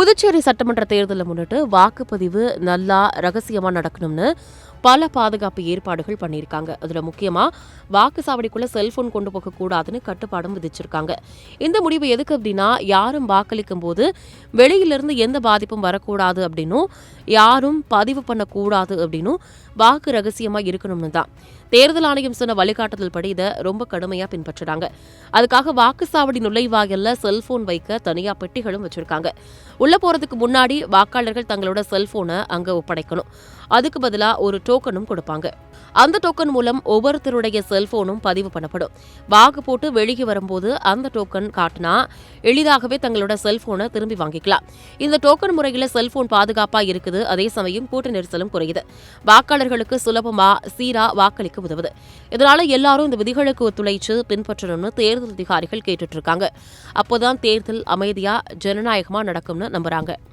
புதுச்சேரி சட்டமன்ற தேர்தலை முன்னிட்டு வாக்குப்பதிவு நல்லா ரகசியமா நடக்கணும்னு பல பாதுகாப்பு ஏற்பாடுகள் பண்ணியிருக்காங்க. அதுல முக்கியமா வாக்குச்சாவடிக்குள்ள செல்போன் கொண்டு போக கூடாதுன்னு கட்டுப்பாடும் விதிச்சிருக்காங்க. இந்த முடிவு எதுக்கு அப்படின்னா, யாரும் வாக்களிக்கும் போது வெளியிலிருந்து எந்த பாதிப்பும் வரக்கூடாது அப்படின்னும், யாரும் பதிவு பண்ணக்கூடாது அப்படின்னும், வாக்கு ரகசியமா இருக்கணும்னு தான். தேர்தல் ஆணையம் சொன்ன வழிகாட்டுதல் படி இதை ரொம்ப கடுமையா பின்பற்றுறாங்க. அதுக்காக வாக்குச்சாவடி நுழைவாயில்ல செல்போன் வைக்க தனியா பெட்டிகளும் வச்சிருக்காங்க. உள்ள போறதுக்கு முன்னாடி வாக்காளர்கள் தங்களோட செல்போனை அங்க ஒப்படைக்கணும். அதுக்கு பதிலா ஒரு டோக்கனும் கொடுப்பாங்க. அந்த டோக்கன் மூலம் ஒவ்வொருத்தருடைய செல்போனும் பதிவு பண்ணப்படும். வாக்கு போட்டு வெளியே வரும்போது அந்த டோக்கன் காட்டினா எளிதாகவே தங்களோட செல்போனை திரும்பி வாங்கிக்கலாம். இந்த டோக்கன் முறையில் செல்போன் பாதுகாப்பா இருக்குது. அதே சமயம் கூட்ட நெரிசலும் குறையுது. வாக்காளர்களுக்கு சுலபமா சீரா வாக்களிக்க உதவுது. இதனால எல்லாரும் இந்த விதிகளுக்கு ஒத்துழைச்சு பின்பற்றணும்னு தேர்தல் அதிகாரிகள் கேட்டுட்டு இருக்காங்க. அப்போதான் தேர்தல் அமைதியா ஜனநாயகமா நடக்கும்னு நம்புறாங்க.